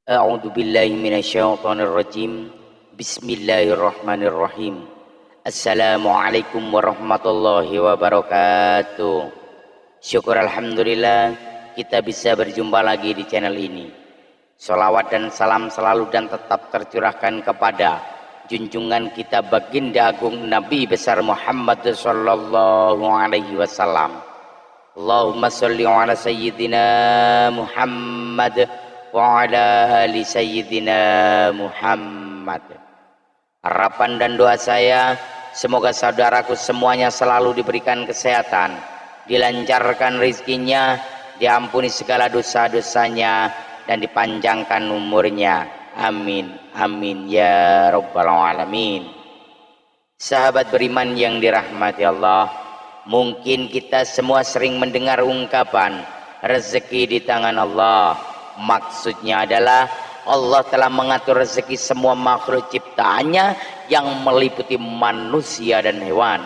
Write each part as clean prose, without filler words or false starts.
A'udzu billahi minasyaitonir rajim. Bismillahirrahmanirrahim. Assalamualaikum warahmatullahi wabarakatuh. Syukur alhamdulillah kita bisa berjumpa lagi di channel ini. Salawat dan salam selalu dan tetap tercurahkan kepada junjungan kita baginda agung Nabi besar Muhammad sallallahu alaihi wasallam. Allahumma sholli ala sayyidina Muhammad wa ala ali sayyidina Muhammad. Harapan dan doa saya, semoga saudaraku semuanya selalu diberikan kesehatan, dilancarkan rezekinya, diampuni segala dosa-dosanya, dan dipanjangkan umurnya. Amin, amin ya rabbal alamin. Sahabat beriman yang dirahmati Allah, mungkin kita semua sering mendengar ungkapan rezeki di tangan Allah. Maksudnya adalah Allah telah mengatur rezeki semua makhluk ciptaannya yang meliputi manusia dan hewan.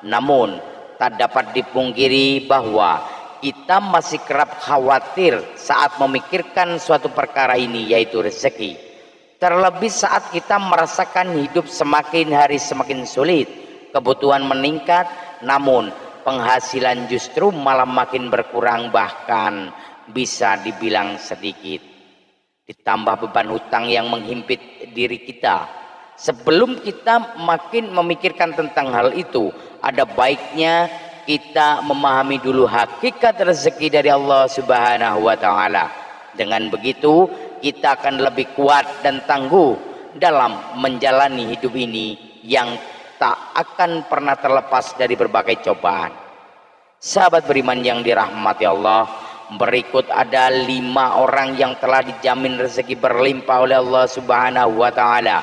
Namun tak dapat dipungkiri bahwa kita masih kerap khawatir saat memikirkan suatu perkara ini, yaitu rezeki. Terlebih saat kita merasakan hidup semakin hari semakin sulit, kebutuhan meningkat, namun penghasilan justru malah makin berkurang, bahkan bisa dibilang sedikit. Ditambah beban hutang yang menghimpit diri kita. Sebelum kita makin memikirkan tentang hal itu, ada baiknya kita memahami dulu hakikat rezeki dari Allah Subhanahu wa taala. Dengan begitu kita akan lebih kuat dan tangguh dalam menjalani hidup ini yang tak akan pernah terlepas dari berbagai cobaan. Sahabat beriman yang dirahmati Allah, berikut ada 5 orang yang telah dijamin rezeki berlimpah oleh Allah Subhanahu wa taala.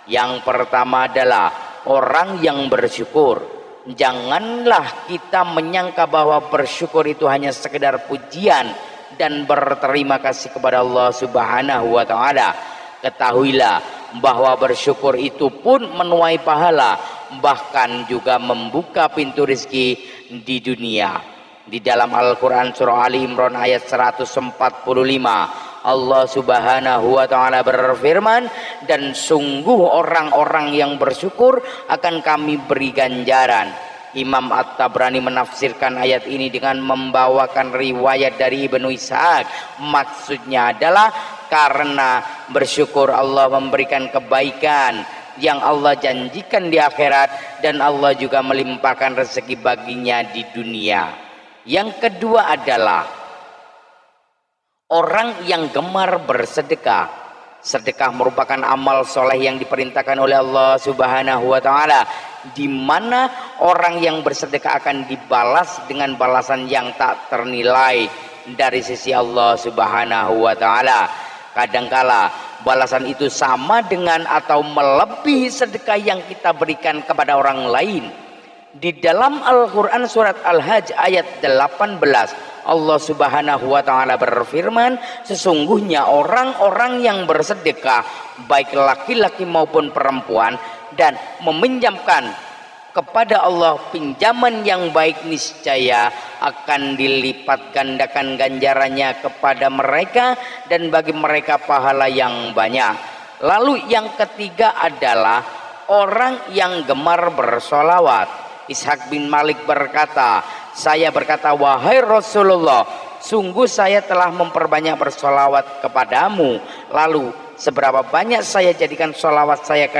Yang pertama adalah orang yang bersyukur. Janganlah kita menyangka bahwa bersyukur itu hanya sekedar pujian dan berterima kasih kepada Allah Subhanahu wa taala. Ketahuilah bahwa bersyukur itu pun menuai pahala, bahkan juga membuka pintu rezeki di dunia. Di dalam Al-Quran surah Ali Imran ayat 145, Allah Subhanahu wa taala berfirman, dan sungguh orang-orang yang bersyukur akan kami beri ganjaran. Imam At-Tabrani menafsirkan ayat ini dengan membawakan riwayat dari Ibnu Ishaq. Maksudnya adalah karena bersyukur Allah memberikan kebaikan yang Allah janjikan di akhirat, dan Allah juga melimpahkan rezeki baginya di dunia. Yang kedua adalah orang yang gemar bersedekah. Sedekah merupakan amal soleh yang diperintahkan oleh Allah Subhanahu wa taala, di mana orang yang bersedekah akan dibalas dengan balasan yang tak ternilai dari sisi Allah Subhanahu wa taala. Kadangkala balasan itu sama dengan atau melebihi sedekah yang kita berikan kepada orang lain. Di dalam Al-Quran surat Al-Hajj ayat 18, Allah Subhanahu wa taala berfirman, sesungguhnya orang-orang yang bersedekah baik laki-laki maupun perempuan dan meminjamkan kepada Allah pinjaman yang baik, niscaya akan dilipat gandakan ganjarannya kepada mereka dan bagi mereka pahala yang banyak. Lalu yang ketiga adalah orang yang gemar bersolawat. Ishaq bin Malik berkata, saya berkata, wahai Rasulullah, sungguh saya telah memperbanyak bersolawat kepadamu. Lalu seberapa banyak saya jadikan solawat saya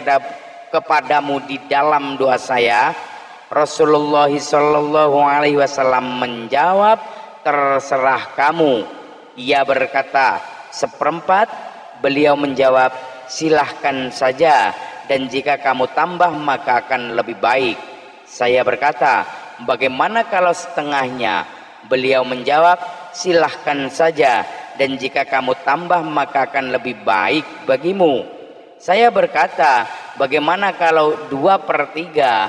kepadamu di dalam doa saya? Rasulullah Shallallahu Alaihi Wasallam menjawab, terserah kamu. Ia berkata, seperempat. Beliau menjawab, silahkan saja, dan jika kamu tambah maka akan lebih baik. Saya berkata, bagaimana kalau setengahnya? Beliau menjawab, silahkan saja, dan jika kamu tambah maka akan lebih baik bagimu. Saya berkata, bagaimana kalau 2/3?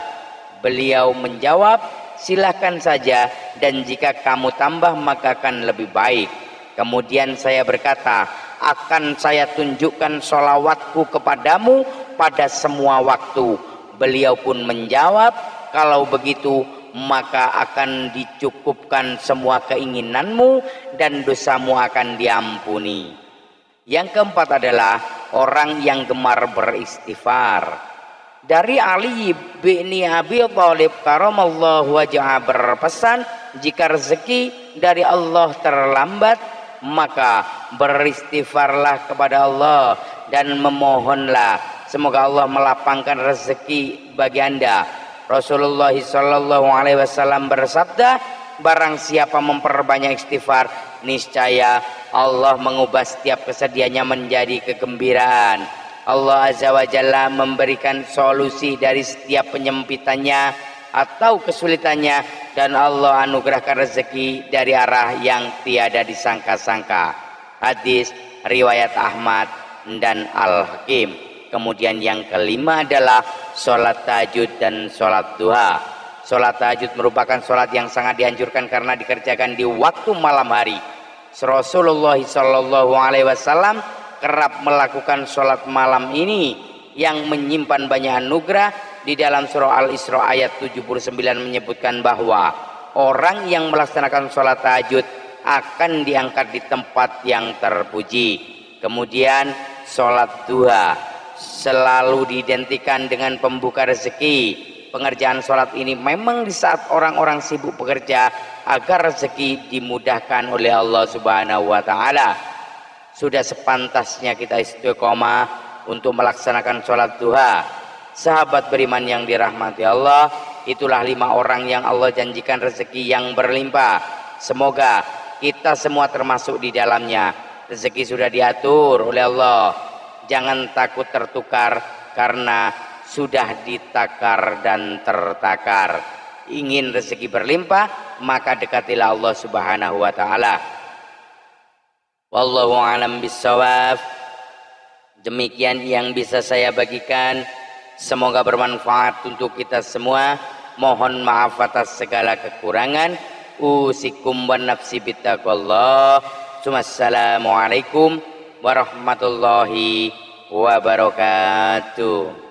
Beliau menjawab, silahkan saja, dan jika kamu tambah maka akan lebih baik. Kemudian saya berkata, akan saya tunjukkan sholawatku kepadamu pada semua waktu. Beliau pun menjawab, kalau begitu maka akan dicukupkan semua keinginanmu dan dosamu akan diampuni. Yang keempat adalah orang yang gemar beristighfar. Dari Ali bin Abi Thalib karamallahu wajhahu berpesan, jika rezeki dari Allah terlambat, maka beristighfarlah kepada Allah dan memohonlah semoga Allah melapangkan rezeki bagi Anda. Rasulullah sallallahu alaihi wasallam bersabda, barang siapa memperbanyak istighfar, niscaya Allah mengubah setiap kesedihannya menjadi kegembiraan. Allah azza wa jalla memberikan solusi dari setiap penyempitannya atau kesulitannya, dan Allah anugerahkan rezeki dari arah yang tiada disangka-sangka. Hadis riwayat Ahmad dan Al-Hakim. Kemudian yang kelima adalah sholat tahajud dan sholat duha. Sholat tahajud merupakan sholat yang sangat dianjurkan karena dikerjakan di waktu malam hari. Rasulullah sallallahu alaihi wasallam kerap melakukan sholat malam ini yang menyimpan banyak anugerah. Di dalam surah Al-Isra ayat 79 menyebutkan bahwa orang yang melaksanakan sholat tahajud akan diangkat di tempat yang terpuji. Kemudian sholat duha selalu diidentikan dengan pembuka rezeki. Pengerjaan sholat ini memang di saat orang-orang sibuk bekerja agar rezeki dimudahkan oleh Allah Subhanahu wa Ta'ala. Sudah sepantasnya kita istiqomah untuk melaksanakan sholat duha. Sahabat beriman yang dirahmati Allah, itulah 5 orang yang Allah janjikan rezeki yang berlimpah. Semoga kita semua termasuk di dalamnya. Rezeki sudah diatur oleh Allah. Jangan takut tertukar karena sudah ditakar dan tertakar. Ingin rezeki berlimpah, maka dekatilah Allah Subhanahu wa Ta'ala. Wallahu a'lam bissawab. Demikian yang bisa saya bagikan, semoga bermanfaat untuk kita semua. Mohon maaf atas segala kekurangan. Usikum wa nafsi bittaqwallah. Assalamualaikum warahmatullahi wabarakatuh.